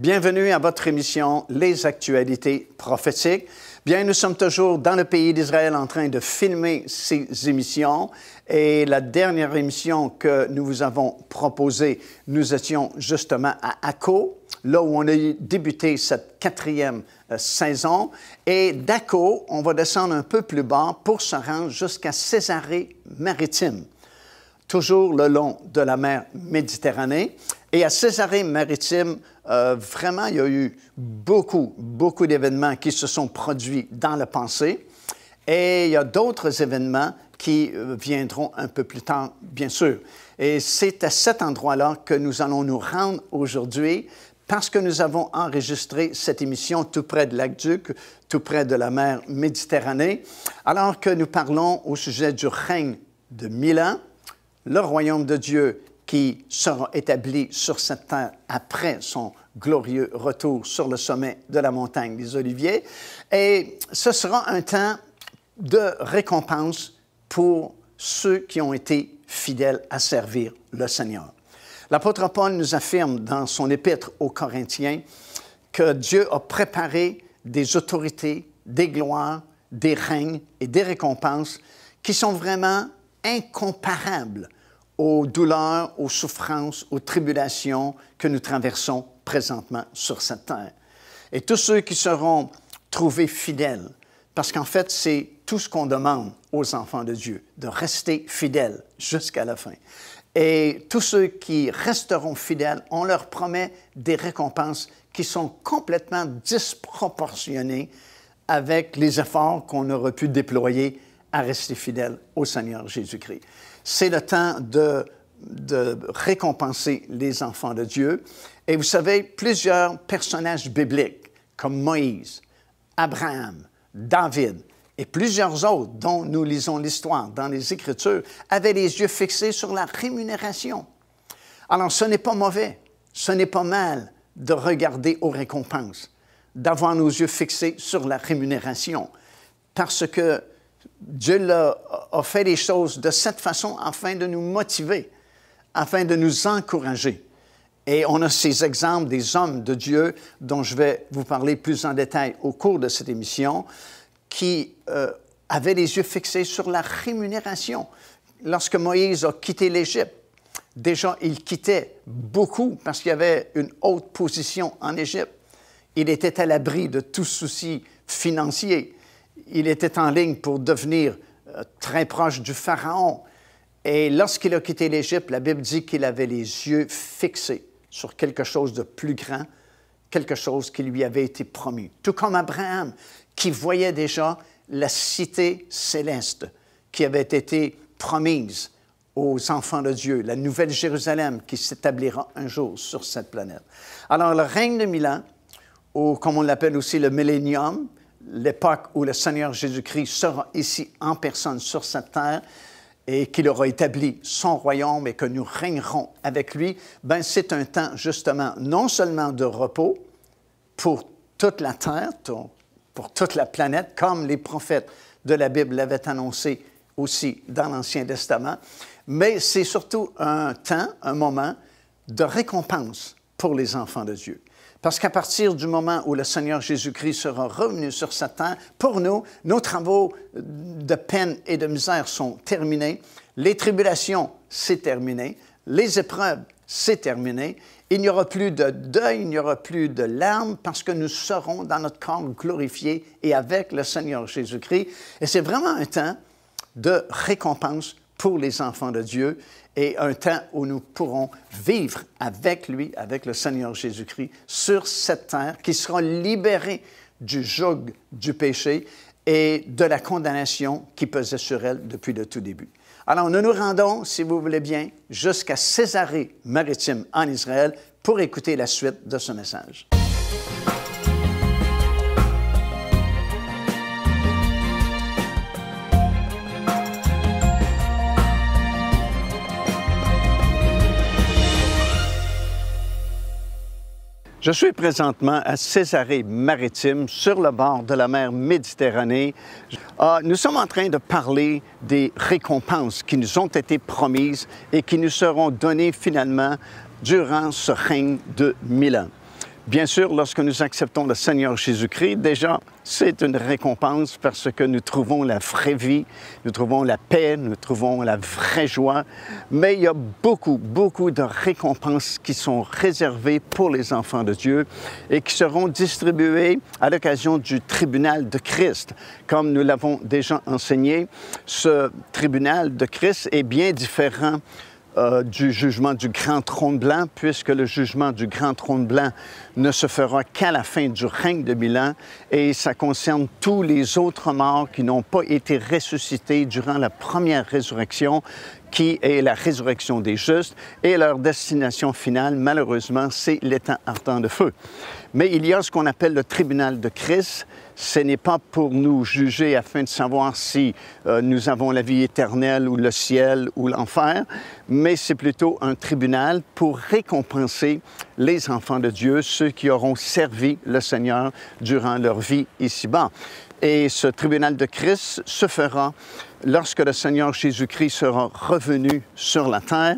Bienvenue à votre émission Les Actualités prophétiques. Bien, nous sommes toujours dans le pays d'Israël en train de filmer ces émissions et la dernière émission que nous vous avons proposée, nous étions justement à Akko, là où on a débuté cette quatrième saison. Et d'Akko, on va descendre un peu plus bas pour se rendre jusqu'à Césarée-Maritime, toujours le long de la mer Méditerranée. Et à Césarée-Maritime, vraiment, il y a eu beaucoup d'événements qui se sont produits dans le passé. Et il y a d'autres événements qui viendront un peu plus tard, bien sûr. Et c'est à cet endroit-là que nous allons nous rendre aujourd'hui parce que nous avons enregistré cette émission tout près de l'Aqueduc, tout près de la mer Méditerranée, alors que nous parlons au sujet du règne de 1000 ans, le royaume de Dieu qui sera établi sur cette terre après son glorieux retour sur le sommet de la montagne des Oliviers. Et ce sera un temps de récompense pour ceux qui ont été fidèles à servir le Seigneur. L'apôtre Paul nous affirme dans son épître aux Corinthiens que Dieu a préparé des autorités, des gloires, des règnes et des récompenses qui sont vraiment incomparables aux douleurs, aux souffrances, aux tribulations que nous traversons présentement sur cette terre. Et tous ceux qui seront trouvés fidèles, parce qu'en fait, c'est tout ce qu'on demande aux enfants de Dieu, de rester fidèles jusqu'à la fin. Et tous ceux qui resteront fidèles, on leur promet des récompenses qui sont complètement disproportionnées avec les efforts qu'on aurait pu déployer à rester fidèles au Seigneur Jésus-Christ. C'est le temps de récompenser les enfants de Dieu. Et vous savez, plusieurs personnages bibliques, comme Moïse, Abraham, David et plusieurs autres dont nous lisons l'histoire dans les Écritures, avaient les yeux fixés sur la rémunération. Alors, ce n'est pas mauvais, ce n'est pas mal de regarder aux récompenses, d'avoir nos yeux fixés sur la rémunération, parce que Dieu a fait les choses de cette façon afin de nous motiver, afin de nous encourager. Et on a ces exemples des hommes de Dieu dont je vais vous parler plus en détail au cours de cette émission, qui avaient les yeux fixés sur la rémunération. Lorsque Moïse a quitté l'Égypte, déjà il quittait beaucoup parce qu'il y avait une haute position en Égypte. Il était à l'abri de tout souci financier. Il était en ligne pour devenir très proche du Pharaon. Et lorsqu'il a quitté l'Égypte, la Bible dit qu'il avait les yeux fixés sur quelque chose de plus grand, quelque chose qui lui avait été promis. Tout comme Abraham, qui voyait déjà la cité céleste qui avait été promise aux enfants de Dieu, la nouvelle Jérusalem qui s'établira un jour sur cette planète. Alors, le règne de 1000 ans, ou comme on l'appelle aussi le millénium, l'époque où le Seigneur Jésus-Christ sera ici en personne sur cette terre et qu'il aura établi son royaume et que nous régnerons avec lui, bien, c'est un temps justement non seulement de repos pour toute la terre, pour toute la planète, comme les prophètes de la Bible l'avaient annoncé aussi dans l'Ancien Testament, mais c'est surtout un temps, un moment de récompense pour les enfants de Dieu. Parce qu'à partir du moment où le Seigneur Jésus-Christ sera revenu sur cette terre, pour nous, nos travaux de peine et de misère sont terminés. Les tribulations, c'est terminé. Les épreuves, c'est terminé. Il n'y aura plus de deuil, il n'y aura plus de larmes parce que nous serons dans notre corps glorifié et avec le Seigneur Jésus-Christ. Et c'est vraiment un temps de récompense pour les enfants de Dieu et un temps où nous pourrons vivre avec lui, avec le Seigneur Jésus-Christ, sur cette terre qui sera libérée du joug du péché et de la condamnation qui pesait sur elle depuis le tout début. Alors, nous nous rendons, si vous voulez bien, jusqu'à Césarée-Maritime en Israël pour écouter la suite de ce message. Je suis présentement à Césarée-Maritime, sur le bord de la mer Méditerranée. Nous sommes en train de parler des récompenses qui nous ont été promises et qui nous seront données finalement durant ce règne de 1000 ans. Bien sûr, lorsque nous acceptons le Seigneur Jésus-Christ, déjà, c'est une récompense parce que nous trouvons la vraie vie, nous trouvons la paix, nous trouvons la vraie joie. Mais il y a beaucoup de récompenses qui sont réservées pour les enfants de Dieu et qui seront distribuées à l'occasion du tribunal de Christ. Comme nous l'avons déjà enseigné, ce tribunal de Christ est bien différent du jugement du grand trône blanc, puisque le jugement du grand trône blanc ne se fera qu'à la fin du règne de 1000 ans, et ça concerne tous les autres morts qui n'ont pas été ressuscités durant la première résurrection, qui est la résurrection des justes, et leur destination finale, malheureusement, c'est l'étang ardent de feu. Mais il y a ce qu'on appelle le tribunal de Christ. Ce n'est pas pour nous juger afin de savoir si nous avons la vie éternelle ou le ciel ou l'enfer, mais c'est plutôt un tribunal pour récompenser les enfants de Dieu, ceux qui auront servi le Seigneur durant leur vie ici-bas. Et ce tribunal de Christ se fera lorsque le Seigneur Jésus-Christ sera revenu sur la terre.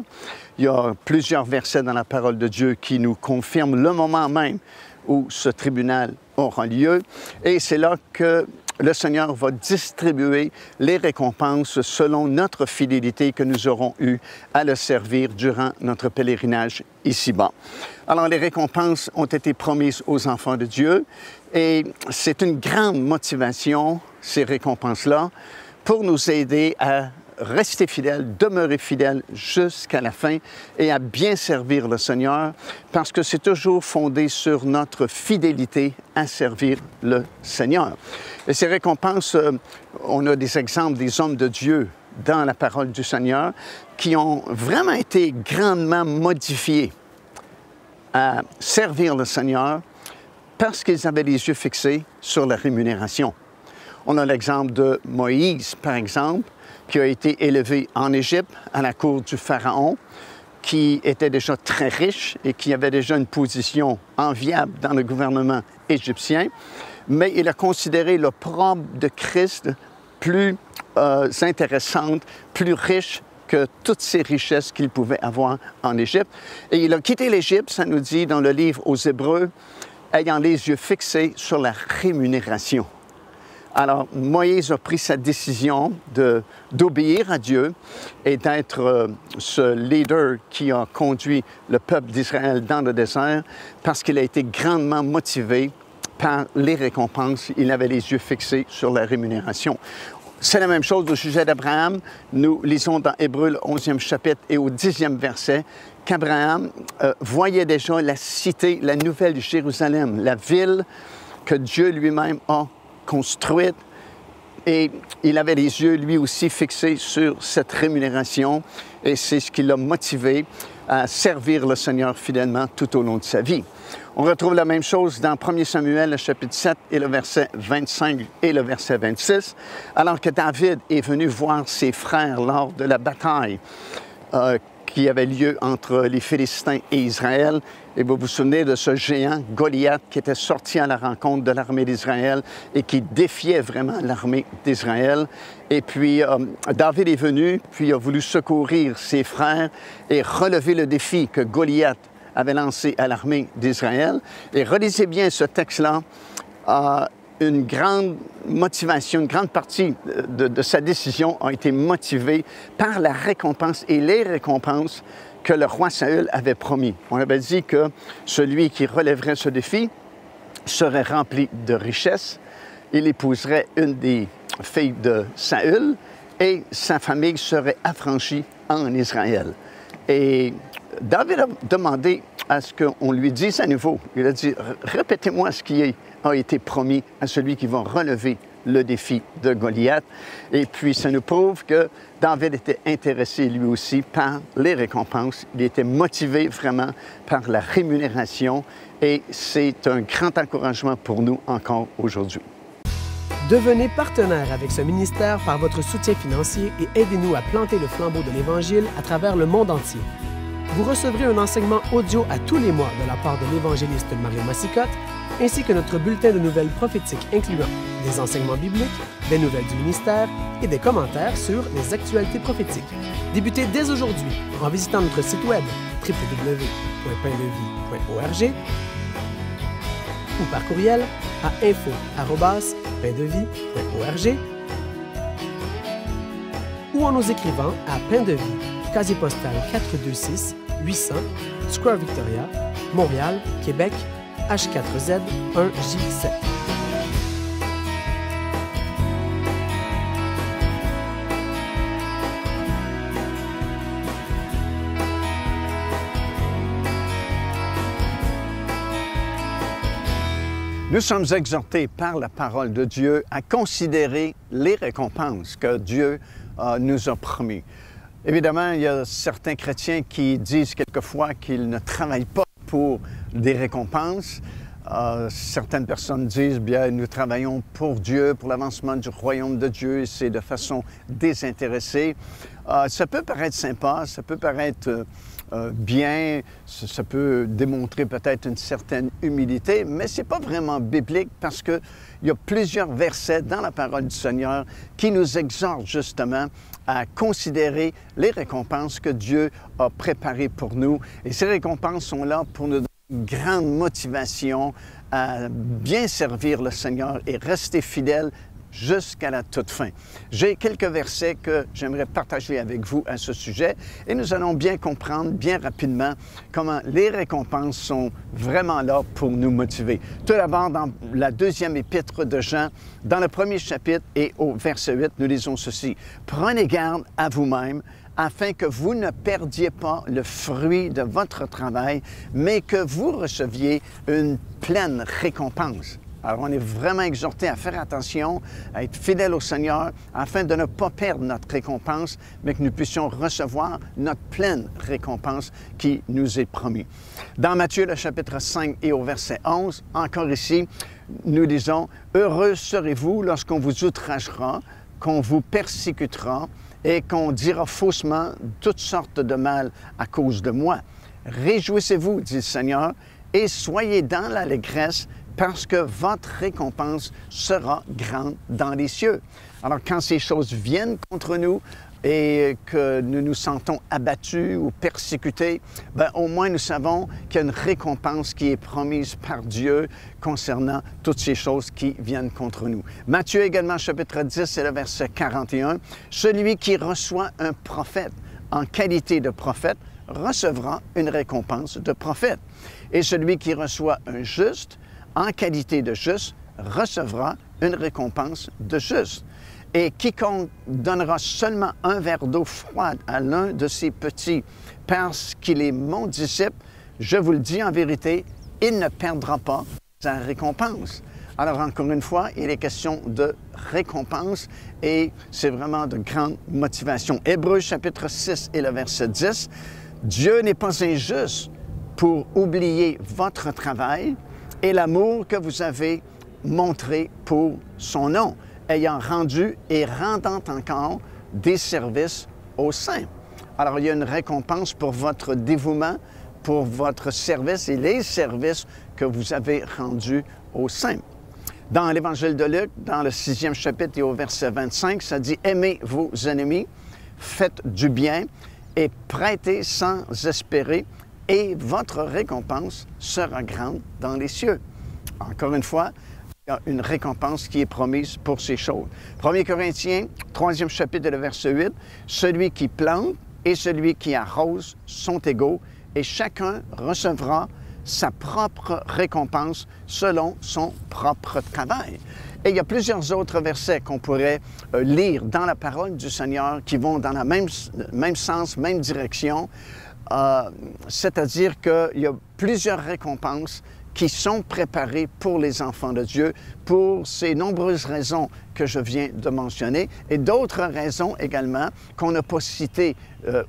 Il y a plusieurs versets dans la parole de Dieu qui nous confirment le moment même où ce tribunal aura lieu. Et c'est là que le Seigneur va distribuer les récompenses selon notre fidélité que nous aurons eue à le servir durant notre pèlerinage ici-bas. Alors, les récompenses ont été promises aux enfants de Dieu et c'est une grande motivation, ces récompenses-là, pour nous aider à rester fidèles, demeurer fidèles jusqu'à la fin et à bien servir le Seigneur parce que c'est toujours fondé sur notre fidélité à servir le Seigneur. Et ces récompenses, on a des exemples des hommes de Dieu dans la parole du Seigneur qui ont vraiment été grandement modifiés à servir le Seigneur parce qu'ils avaient les yeux fixés sur la rémunération. On a l'exemple de Moïse, par exemple, qui a été élevé en Égypte à la cour du Pharaon, qui était déjà très riche et qui avait déjà une position enviable dans le gouvernement égyptien, mais il a considéré l'opprobre de Christ plus intéressante, plus riche que toutes ces richesses qu'il pouvait avoir en Égypte. Et il a quitté l'Égypte, ça nous dit dans le livre aux Hébreux, ayant les yeux fixés sur la rémunération. Alors, Moïse a pris sa décision d'obéir à Dieu et d'être ce leader qui a conduit le peuple d'Israël dans le désert parce qu'il a été grandement motivé par les récompenses. Il avait les yeux fixés sur la rémunération. C'est la même chose au sujet d'Abraham. Nous lisons dans Hébreux, le 11e chapitre et au 10e verset, qu'Abraham voyait déjà la cité, la nouvelle Jérusalem, la ville que Dieu lui-même a construite, et il avait les yeux lui aussi fixés sur cette rémunération et c'est ce qui l'a motivé à servir le Seigneur fidèlement tout au long de sa vie. On retrouve la même chose dans 1 Samuel, le chapitre 7 et le verset 25 et le verset 26, alors que David est venu voir ses frères lors de la bataille qui avait lieu entre les Philistins et Israël. Et vous vous souvenez de ce géant Goliath qui était sorti à la rencontre de l'armée d'Israël et qui défiait vraiment l'armée d'Israël. Et puis David est venu, puis a voulu secourir ses frères et relever le défi que Goliath avait lancé à l'armée d'Israël. Et relisez bien ce texte-là. Une grande motivation, une grande partie de sa décision a été motivée par la récompense et les récompenses que le roi Saül avait promis. On avait dit que celui qui relèverait ce défi serait rempli de richesses, il épouserait une des filles de Saül et sa famille serait affranchie en Israël. Et David a demandé à ce qu'on lui dise à nouveau. Il a dit, répétez-moi ce qui a été promis à celui qui va relever le défi de Goliath. Et puis, ça nous prouve que David était intéressé lui aussi par les récompenses. Il était motivé vraiment par la rémunération et c'est un grand encouragement pour nous encore aujourd'hui. Devenez partenaire avec ce ministère par votre soutien financier et aidez-nous à planter le flambeau de l'Évangile à travers le monde entier. Vous recevrez un enseignement audio à tous les mois de la part de l'évangéliste Mario Massicotte, ainsi que notre bulletin de nouvelles prophétiques incluant des enseignements bibliques, des nouvelles du ministère et des commentaires sur les actualités prophétiques. Débutez dès aujourd'hui en visitant notre site web www.painlevis.org ou par courriel à info@paindevie.org ou en nous écrivant à Pain de Vie, casier postal 426 800, Square Victoria, Montréal, Québec, H4Z 1J7. Nous sommes exhortés par la parole de Dieu à considérer les récompenses que Dieu nous a promis. Évidemment, il y a certains chrétiens qui disent quelquefois qu'ils ne travaillent pas pour des récompenses. Certaines personnes disent, bien, nous travaillons pour Dieu, pour l'avancement du royaume de Dieu, et c'est de façon désintéressée. Ça peut paraître sympa, ça peut paraître bien, ça peut démontrer peut-être une certaine humilité, mais ce n'est pas vraiment biblique parce qu'il y a plusieurs versets dans la parole du Seigneur qui nous exhortent justement à considérer les récompenses que Dieu a préparées pour nous. Et ces récompenses sont là pour nous donner une grande motivation à bien servir le Seigneur et rester fidèle jusqu'à la toute fin. J'ai quelques versets que j'aimerais partager avec vous à ce sujet et nous allons bien comprendre bien rapidement comment les récompenses sont vraiment là pour nous motiver. Tout d'abord, dans la deuxième épître de Jean, dans le premier chapitre et au verset 8, nous lisons ceci. « Prenez garde à vous-même afin que vous ne perdiez pas le fruit de votre travail, mais que vous receviez une pleine récompense. » Alors, on est vraiment exhorté à faire attention, à être fidèle au Seigneur, afin de ne pas perdre notre récompense, mais que nous puissions recevoir notre pleine récompense qui nous est promise. Dans Matthieu, le chapitre 5 et au verset 11, encore ici, nous disons « Heureux serez-vous lorsqu'on vous outragera, qu'on vous persécutera et qu'on dira faussement toutes sortes de mal à cause de moi. Réjouissez-vous, dit le Seigneur, et soyez dans l'allégresse, parce que votre récompense sera grande dans les cieux. » Alors, quand ces choses viennent contre nous et que nous nous sentons abattus ou persécutés, bien, au moins nous savons qu'il y a une récompense qui est promise par Dieu concernant toutes ces choses qui viennent contre nous. Matthieu également, chapitre 10, et le verset 41, « Celui qui reçoit un prophète en qualité de prophète recevra une récompense de prophète. Et celui qui reçoit un juste en qualité de juste, recevra une récompense de juste. Et quiconque donnera seulement un verre d'eau froide à l'un de ses petits, parce qu'il est mon disciple, je vous le dis en vérité, il ne perdra pas sa récompense. » Alors, encore une fois, il est question de récompense et c'est vraiment de grande motivation. Hébreux, chapitre 6 et le verset 10, « Dieu n'est pas injuste pour oublier votre travail, et l'amour que vous avez montré pour son nom, ayant rendu et rendant encore des services aux saints. » Alors, il y a une récompense pour votre dévouement, pour votre service et les services que vous avez rendus aux saints. Dans l'Évangile de Luc, dans le 6e chapitre et au verset 25, ça dit « Aimez vos ennemis, faites du bien et prêtez sans espérer, et votre récompense sera grande dans les cieux. » Encore une fois, il y a une récompense qui est promise pour ces choses. 1 Corinthiens, 3e chapitre, le verset 8, « Celui qui plante et celui qui arrose sont égaux, et chacun recevra sa propre récompense selon son propre travail. » Et il y a plusieurs autres versets qu'on pourrait lire dans la parole du Seigneur qui vont dans le même sens, même direction. C'est-à-dire qu'il y a plusieurs récompenses qui sont préparées pour les enfants de Dieu pour ces nombreuses raisons que je viens de mentionner et d'autres raisons également qu'on n'a pas citées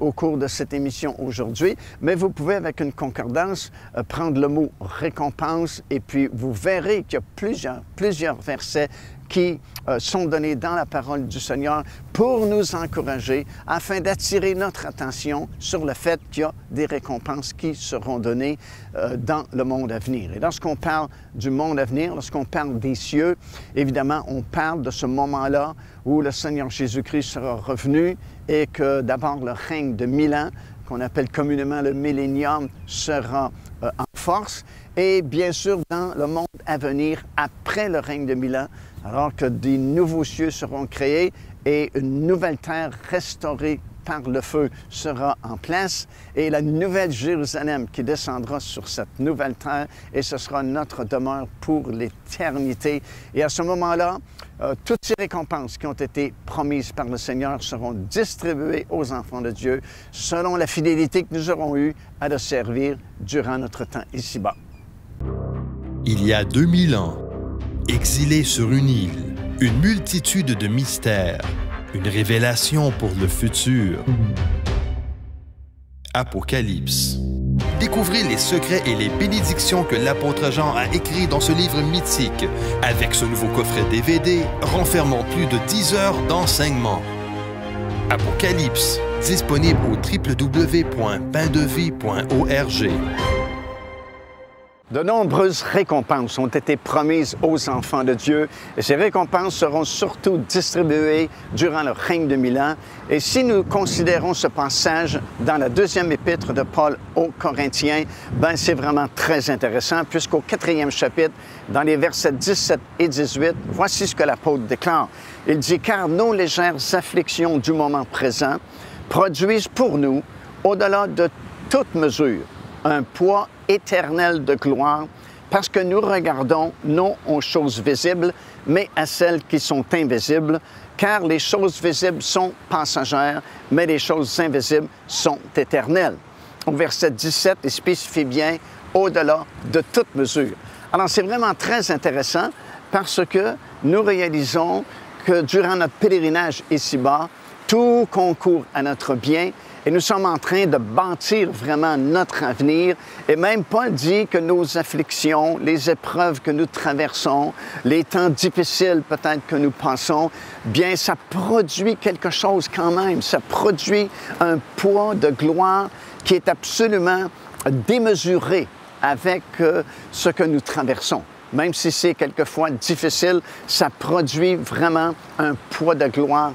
au cours de cette émission aujourd'hui, mais vous pouvez avec une concordance prendre le mot « récompense » et puis vous verrez qu'il y a plusieurs versets qui sont donnés dans la parole du Seigneur pour nous encourager afin d'attirer notre attention sur le fait qu'il y a des récompenses qui seront données dans le monde à venir. Et lorsqu'on parle du monde à venir, lorsqu'on parle des cieux, évidemment, on parle de ce moment-là où le Seigneur Jésus-Christ sera revenu et que d'abord le règne de 1000 ans, qu'on appelle communément le millénium, sera en force et bien sûr dans le monde à venir après le règne de 1000 ans, alors que des nouveaux cieux seront créés et une nouvelle terre restaurée par le feu sera en place et la nouvelle Jérusalem qui descendra sur cette nouvelle terre et ce sera notre demeure pour l'éternité. Et à ce moment-là, toutes ces récompenses qui ont été promises par le Seigneur seront distribuées aux enfants de Dieu selon la fidélité que nous aurons eue à le servir durant notre temps ici-bas. Il y a 2000 ans, exilés sur une île, une multitude de mystères, une révélation pour le futur. Apocalypse. Découvrez les secrets et les bénédictions que l'apôtre Jean a écrits dans ce livre mythique, avec ce nouveau coffret DVD renfermant plus de 10 heures d'enseignement. Apocalypse, disponible au www.paindevie.org. De nombreuses récompenses ont été promises aux enfants de Dieu et ces récompenses seront surtout distribuées durant le règne de 1000 ans. Et si nous considérons ce passage dans la deuxième épître de Paul aux Corinthiens, c'est vraiment très intéressant puisqu'au 4e chapitre, dans les versets 17 et 18, voici ce que l'apôtre déclare. Il dit « Car nos légères afflictions du moment présent produisent pour nous, au-delà de toute mesure, un poids éternel de gloire, parce que nous regardons non aux choses visibles, mais à celles qui sont invisibles, car les choses visibles sont passagères, mais les choses invisibles sont éternelles. » Au verset 17, il spécifie bien « au-delà de toute mesure ». Alors, c'est vraiment très intéressant parce que nous réalisons que durant notre pèlerinage ici-bas, tout concourt à notre bien et nous sommes en train de bâtir vraiment notre avenir. Et même Paul dit que nos afflictions, les épreuves que nous traversons, les temps difficiles peut-être que nous passons, bien ça produit quelque chose quand même. Ça produit un poids de gloire qui est absolument démesuré avec ce que nous traversons. Même si c'est quelquefois difficile, ça produit vraiment un poids de gloire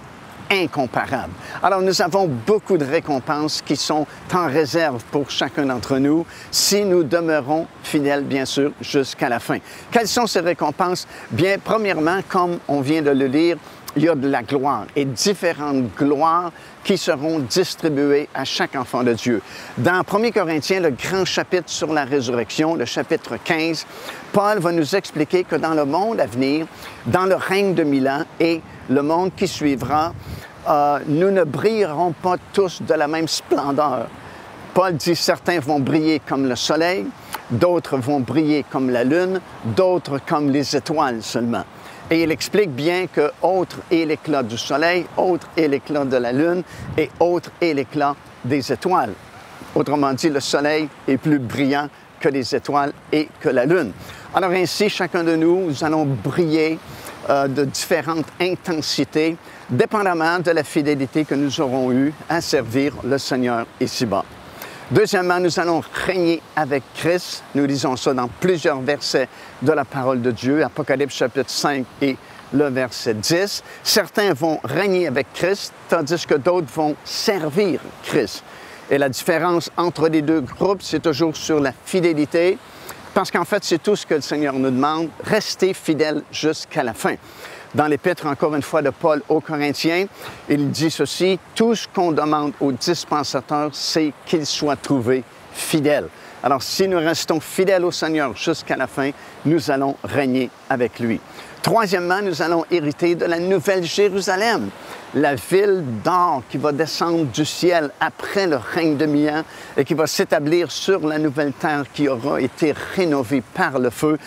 incomparable. Alors, nous avons beaucoup de récompenses qui sont en réserve pour chacun d'entre nous si nous demeurons fidèles, bien sûr, jusqu'à la fin. Quelles sont ces récompenses? Bien, premièrement, comme on vient de le lire, il y a de la gloire et différentes gloires qui seront distribuées à chaque enfant de Dieu. Dans 1 Corinthiens, le grand chapitre sur la résurrection, le chapitre 15, Paul va nous expliquer que dans le monde à venir, dans le règne de 1000 ans et le monde qui suivra, nous ne brillerons pas tous de la même splendeur. Paul dit certains vont briller comme le soleil, d'autres vont briller comme la lune, d'autres comme les étoiles seulement. Et il explique bien que autre est l'éclat du soleil, autre est l'éclat de la lune et autre est l'éclat des étoiles. Autrement dit, le soleil est plus brillant que les étoiles et que la lune. Alors ainsi, chacun de nous, nous allons briller de différentes intensités, dépendamment de la fidélité que nous aurons eue à servir le Seigneur ici-bas. Deuxièmement, nous allons régner avec Christ. Nous lisons ça dans plusieurs versets de la parole de Dieu, Apocalypse chapitre 5 et le verset 10. Certains vont régner avec Christ, tandis que d'autres vont servir Christ. Et la différence entre les deux groupes, c'est toujours sur la fidélité, parce qu'en fait, c'est tout ce que le Seigneur nous demande, rester fidèle jusqu'à la fin. Dans l'épître, encore une fois, de Paul aux Corinthiens, il dit ceci, « Tout ce qu'on demande aux dispensateurs, c'est qu'ils soient trouvés fidèles. » Alors, si nous restons fidèles au Seigneur jusqu'à la fin, nous allons régner avec lui. Troisièmement, nous allons hériter de la nouvelle Jérusalem, la ville d'or qui va descendre du ciel après le règne de 1000 ans et qui va s'établir sur la nouvelle terre qui aura été rénovée par le feu.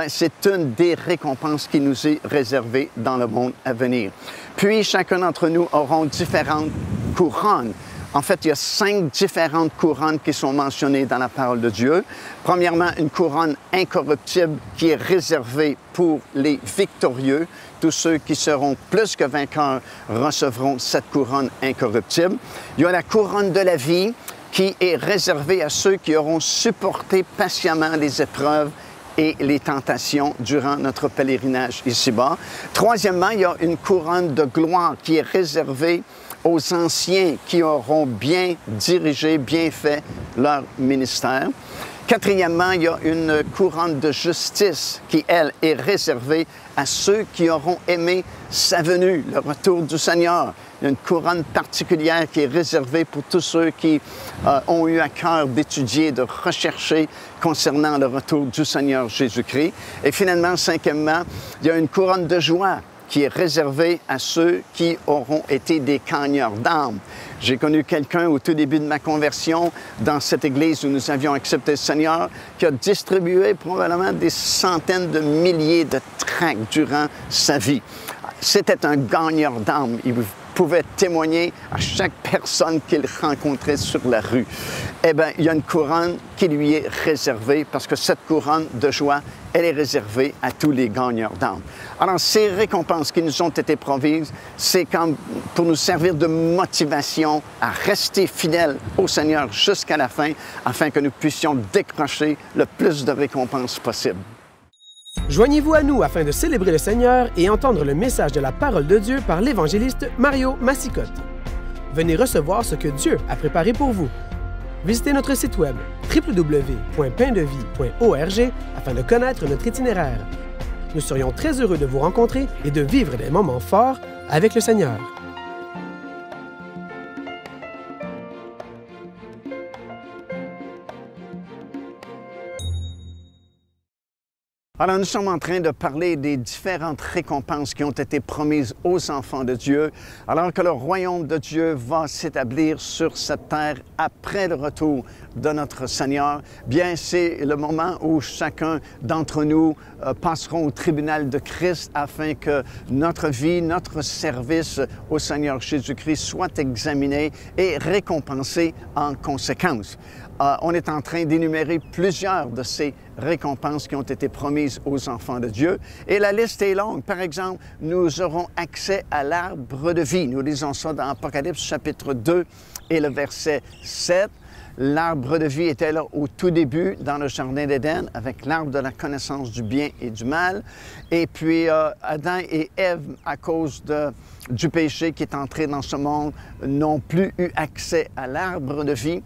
C'est une des récompenses qui nous est réservée dans le monde à venir. Puis, chacun d'entre nous auront différentes couronnes. En fait, il y a 5 différentes couronnes qui sont mentionnées dans la parole de Dieu. Premièrement, une couronne incorruptible qui est réservée pour les victorieux. Tous ceux qui seront plus que vainqueurs recevront cette couronne incorruptible. Il y a la couronne de la vie qui est réservée à ceux qui auront supporté patiemment les épreuves et les tentations durant notre pèlerinage ici-bas. Troisièmement, il y a une couronne de gloire qui est réservée aux anciens qui auront bien dirigé, bien fait leur ministère. Quatrièmement, il y a une couronne de justice qui, elle, est réservée à ceux qui auront aimé sa venue, le retour du Seigneur. Il y a une couronne particulière qui est réservée pour tous ceux qui ont eu à cœur d'étudier, de rechercher concernant le retour du Seigneur Jésus-Christ. Et finalement, cinquièmement, il y a une couronne de joie qui est réservée à ceux qui auront été des gagneurs d'âme. J'ai connu quelqu'un au tout début de ma conversion dans cette église où nous avions accepté le Seigneur qui a distribué probablement des centaines de milliers de tracts durant sa vie. C'était un gagneur d'âme. Il pouvait témoigner à chaque personne qu'il rencontrait sur la rue. Eh bien, il y a une couronne qui lui est réservée parce que cette couronne de joie, elle est réservée à tous les gagneurs d'âme. Alors, ces récompenses qui nous ont été promises, c'est comme pour nous servir de motivation à rester fidèles au Seigneur jusqu'à la fin, afin que nous puissions décrocher le plus de récompenses possible. Joignez-vous à nous afin de célébrer le Seigneur et entendre le message de la parole de Dieu par l'évangéliste Mario Massicotte. Venez recevoir ce que Dieu a préparé pour vous. Visitez notre site web www.paindevie.org afin de connaître notre itinéraire. Nous serions très heureux de vous rencontrer et de vivre des moments forts avec le Seigneur. Alors, nous sommes en train de parler des différentes récompenses qui ont été promises aux enfants de Dieu, alors que le royaume de Dieu va s'établir sur cette terre après le retour de notre Seigneur. Bien, c'est le moment où chacun d'entre nous passeront au tribunal de Christ afin que notre vie, notre service au Seigneur Jésus-Christ soit examiné et récompensé en conséquence. On est en train d'énumérer plusieurs de ces récompenses qui ont été promises aux enfants de Dieu. Et la liste est longue. Par exemple, nous aurons accès à l'arbre de vie. Nous lisons ça dans Apocalypse chapitre 2 et le verset 7. L'arbre de vie était là au tout début dans le jardin d'Éden avec l'arbre de la connaissance du bien et du mal. Et puis Adam et Ève, à cause du péché qui est entré dans ce monde, n'ont plus eu accès à l'arbre de vie.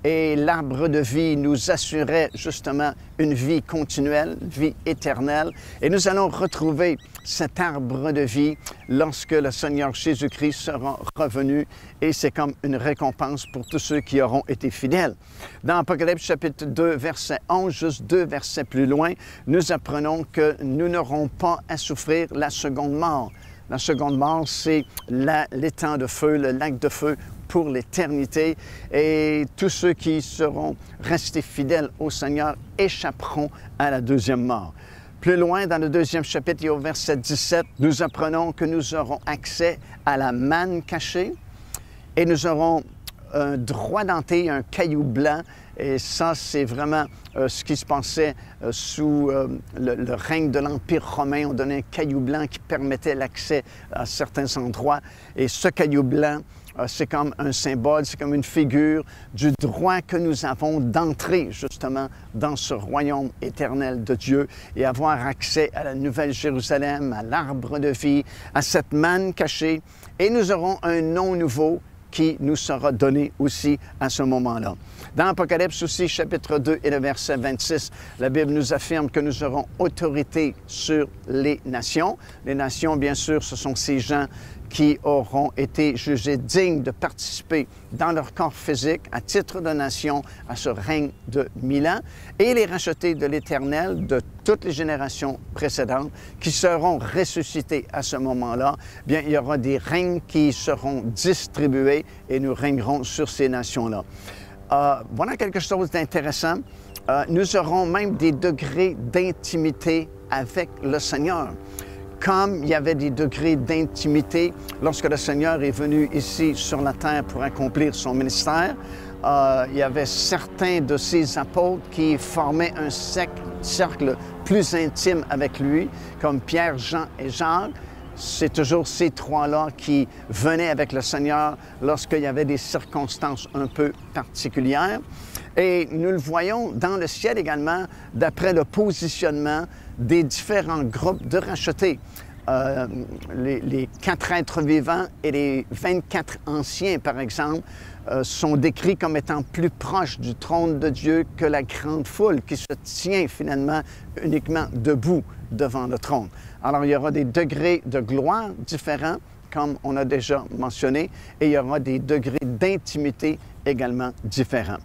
Et l'arbre de vie nous assurait justement une vie continuelle, une vie éternelle. Et nous allons retrouver cet arbre de vie lorsque le Seigneur Jésus-Christ sera revenu. Et c'est comme une récompense pour tous ceux qui auront été fidèles. Dans Apocalypse chapitre 2, verset 11, juste 2 versets plus loin, nous apprenons que nous n'aurons pas à souffrir la seconde mort. La seconde mort, c'est l'étang de feu, le lac de feu pour l'éternité. Et tous ceux qui seront restés fidèles au Seigneur échapperont à la deuxième mort. Plus loin, dans le deuxième chapitre et au verset 17, nous apprenons que nous aurons accès à la manne cachée et nous aurons un droit denté, un caillou blanc. Et ça, c'est vraiment ce qui se passait sous le règne de l'Empire romain. On donnait un caillou blanc qui permettait l'accès à certains endroits. Et ce caillou blanc, c'est comme un symbole, c'est comme une figure du droit que nous avons d'entrer justement dans ce royaume éternel de Dieu et avoir accès à la Nouvelle Jérusalem, à l'arbre de vie, à cette manne cachée. Et nous aurons un nom nouveau qui nous sera donné aussi à ce moment-là. Dans Apocalypse aussi, chapitre 2 et le verset 26, la Bible nous affirme que nous aurons autorité sur les nations. Les nations, bien sûr, ce sont ces gens qui auront été jugés dignes de participer dans leur corps physique à titre de nation à ce règne de 1000 ans, et les rachetés de l'Éternel de toutes les générations précédentes qui seront ressuscités à ce moment-là. Bien, il y aura des règnes qui seront distribués et nous régnerons sur ces nations-là. Voilà quelque chose d'intéressant. Nous aurons même des degrés d'intimité avec le Seigneur. Comme il y avait des degrés d'intimité lorsque le Seigneur est venu ici sur la terre pour accomplir son ministère, il y avait certains de ses apôtres qui formaient un cercle plus intime avec lui, comme Pierre, Jean et Jacques. C'est toujours ces trois-là qui venaient avec le Seigneur lorsqu'il y avait des circonstances un peu particulières. Et nous le voyons dans le ciel également, d'après le positionnement des différents groupes de rachetés. les 4 êtres vivants et les 24 anciens, par exemple, sont décrits comme étant plus proches du trône de Dieu que la grande foule qui se tient finalement uniquement debout devant le trône. Alors, il y aura des degrés de gloire différents, comme on a déjà mentionné, et il y aura des degrés d'intimité également différents.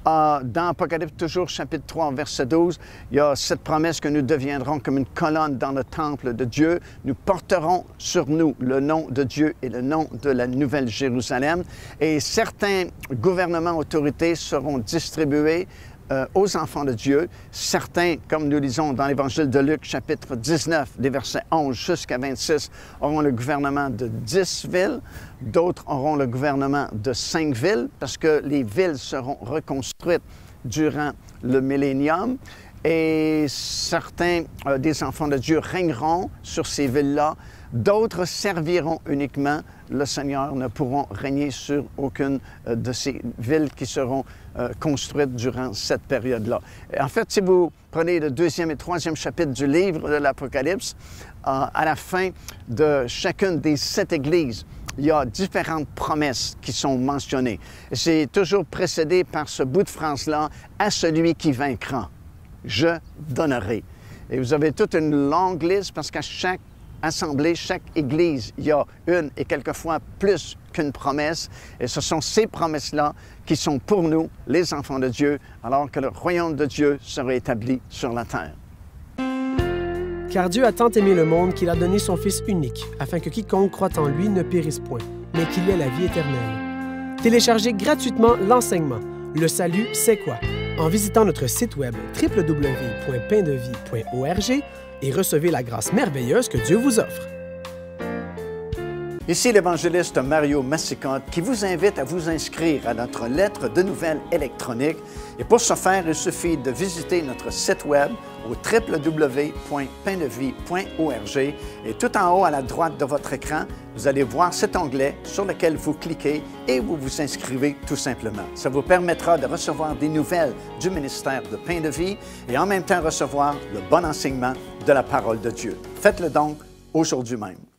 Dans Apocalypse, toujours chapitre 3, verset 12, il y a cette promesse que nous deviendrons comme une colonne dans le temple de Dieu. Nous porterons sur nous le nom de Dieu et le nom de la Nouvelle Jérusalem. Et certains gouvernements, autorités seront distribués aux enfants de Dieu. Certains, comme nous lisons dans l'Évangile de Luc, chapitre 19, des versets 11 jusqu'à 26, auront le gouvernement de 10 villes. D'autres auront le gouvernement de 5 villes, parce que les villes seront reconstruites durant le millénium. Et certains des enfants de Dieu régneront sur ces villes-là. D'autres serviront uniquement le Seigneur, ne pourront régner sur aucune de ces villes qui seront construites durant cette période-là. En fait, si vous prenez le 2e et 3e chapitre du livre de l'Apocalypse, à la fin de chacune des 7 églises, il y a différentes promesses qui sont mentionnées. C'est toujours précédé par ce bout de phrase-là, « À celui qui vaincra, je donnerai ». Et vous avez toute une longue liste parce qu'à chaque assemblée, chaque église, il y a une et quelquefois plus qu'une promesse. Et ce sont ces promesses-là qui sont pour nous, les enfants de Dieu, alors que le royaume de Dieu sera établi sur la terre. Car Dieu a tant aimé le monde qu'il a donné son Fils unique, afin que quiconque croit en lui ne périsse point, mais qu'il ait la vie éternelle. Téléchargez gratuitement l'enseignement « Le salut, c'est quoi ?» en visitant notre site web www.paindevie.org et recevez la grâce merveilleuse que Dieu vous offre. Ici l'évangéliste Mario Massicotte qui vous invite à vous inscrire à notre lettre de nouvelles électronique. Et pour ce faire, il suffit de visiter notre site web au www.paindevie.org et tout en haut à la droite de votre écran, vous allez voir cet onglet sur lequel vous cliquez et vous vous inscrivez tout simplement. Ça vous permettra de recevoir des nouvelles du ministère de Pain de Vie et en même temps recevoir le bon enseignement de la parole de Dieu. Faites-le donc aujourd'hui même.